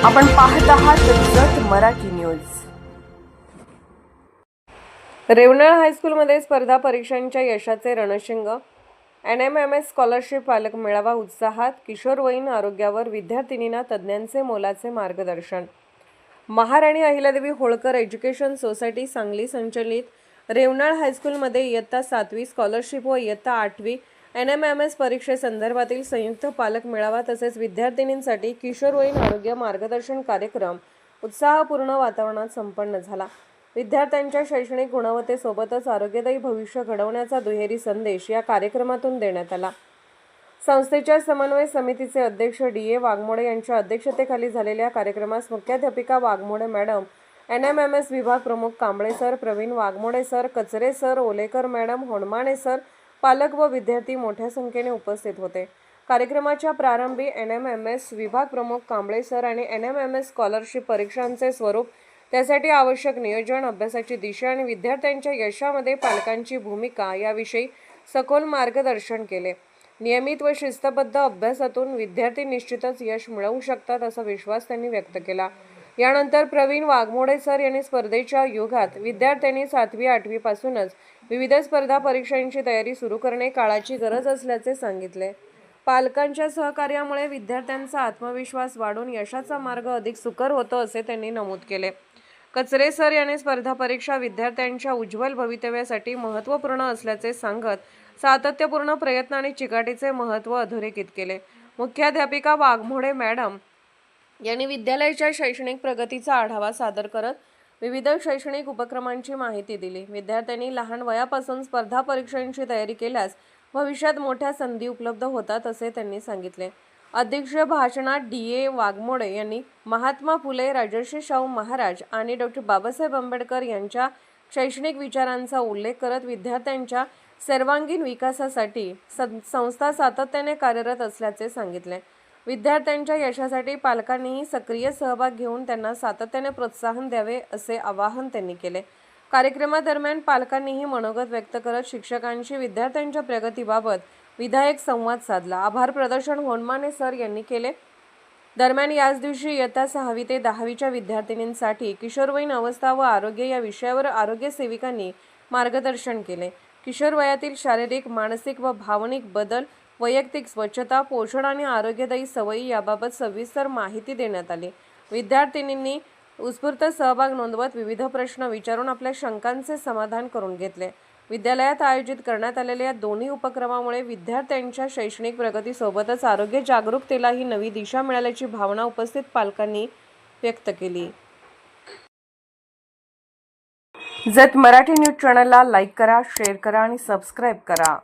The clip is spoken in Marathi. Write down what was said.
आपण पाहत आहात जत मराठी न्यूज। रेवणाळ हायस्कूलमध्ये स्पर्धा परीक्षांच्या यशाचे रणशिंग। NMMS स्कॉलरशिप पालक मेळावा उत्साहात। किशोरवयीन आरोग्यावर विद्यार्थिनींना तज्ञांचे मोलाचे मार्गदर्शन। महाराणी अहिल्यादेवी होळकर एज्युकेशन सोसायटी सांगली संचलित रेवणाळ हायस्कूलमध्ये इयत्ता 7वी स्कॉलरशिप व इयत्ता 8वी NMMS परीक्षेसंदर्भातील संयुक्त पालक मेळावा तसेच विद्यार्थिनींसाठी किशोरवयीन आरोग्य मार्गदर्शन कार्यक्रम उत्साहपूर्ण वातावरणात संपन्न झाला। विद्यार्थ्यांच्या शैक्षणिक गुणवत्तेसोबतच आरोग्यदायी भविष्य घडवण्याचा दुहेरी संदेश या कार्यक्रमातून देण्यात आला। संस्थेच्या समन्वय समितीचे अध्यक्ष DA वाघमोडे यांच्या अध्यक्षतेखाली झालेल्या कार्यक्रमास मुख्याध्यापिका वाघमोडे मॅडम, NMMS विभाग प्रमुख कांबळे सर, प्रवीण वाघमोडे सर, कचरे सर, ओलेकर मॅडम, होणमाने सर, पालक व विद्यार्थी मोठ्या संख्येने उपस्थित होते। कार्यक्रमाच्या प्रारंभी NMMS विभाग प्रमुख कांबळे सर आणि NMMS स्कॉलरशिप परीक्षांचे स्वरूप, त्यासाठी आवश्यक नियोजन, अभ्यासाची दिशा आणि विद्यार्थ्यांच्या यशामध्ये पालकांची भूमिका याविषयी सखोल मार्गदर्शन केले। नियमित व शिस्तबद्ध अभ्यासातून विद्यार्थी निश्चितच यश मिळवू शकतात असा विश्वास त्यांनी व्यक्त केला। यानंतर प्रवीण वाघमोडे सर यांनी स्पर्धेच्या युगात विद्यार्थ्यांनी 7वी 8वी पासूनच विविध स्पर्धा परीक्षांची तयारी सुरू करणे काळाची गरज असल्याचे सांगितले। पालकांच्या सहकार्यामुळे विद्यार्थ्यांचा आत्मविश्वास वाढून यशाचा मार्ग अधिक सुकर होतो असे त्यांनी नमूद केले। कचरे सर यांनी स्पर्धा परीक्षा विद्यार्थ्यांच्या उज्ज्वल भवितव्यासाठी महत्त्वपूर्ण असल्याचे सांगत सातत्यपूर्ण प्रयत्न आणि चिकाटीचे महत्त्व अधोरेखित केले। मुख्याध्यापिका वाघमोडे मॅडम यांनी विद्यालयाच्या शैक्षणिक प्रगतीचा आढावा सादर करत विविध शैक्षणिक उपक्रमांची माहिती दिली। विद्यार्थ्यांनी लहान वयापासून स्पर्धा परीक्षांची तयारी केल्यास भविष्यात मोठ्या संधी उपलब्ध होतात असे त्यांनी सांगितले। अध्यक्षीय भाषणात DA वाघमोडे यांनी महात्मा फुले, राजर्षी शाहू महाराज आणि डॉ. बाबासाहेब आंबेडकर यांच्या शैक्षणिक विचारांचा उल्लेख करत विद्यार्थ्यांच्या सर्वांगीण विकासासाठी संस्था सातत्याने कार्यरत असल्याचे सांगितले। विद्यार्थ्यांच्या यशासाठी पालकांनीही सक्रिय सहभाग घेऊन त्यांना सातत्याने प्रोत्साहन द्यावे असे आवाहन त्यांनी केले। कार्यक्रमादरम्यान पालकांनीही मनोगत व्यक्त करत शिक्षकांशी विद्यार्थ्यांच्या प्रगतीबाबत विधायक संवाद साधला। आभार प्रदर्शन होणमाने सर यांनी केले। दरम्यान याच दिवशी इयत्ता 6वी ते 10वीच्या विद्यार्थिनींसाठी किशोरवयीन अवस्था व आरोग्य या विषयावर आरोग्य सेविकांनी मार्गदर्शन केले। किशोर वयातील शारीरिक, मानसिक व भावनिक बदल, वैयक्तिक स्वच्छता, पोषण आणि आरोग्यदायी सवयी याबाबत सविस्तर माहिती देण्यात आली। विद्यार्थिनींनी उत्स्फूर्त सहभाग नोंदवत विविध प्रश्न विचारून आपल्या शंकांचे समाधान करून घेतले। विद्यालयात आयोजित करण्यात आलेल्या दोन्ही उपक्रमामुळे विद्यार्थ्यांच्या शैक्षणिक प्रगतीसोबतच आरोग्य जागरूकतेलाही नवी दिशा मिळाल्याची भावना उपस्थित पालकांनी व्यक्त केली। जत मराठी न्यूज चॅनलला लाईक करा, शेअर करा आणि सबस्क्राईब करा।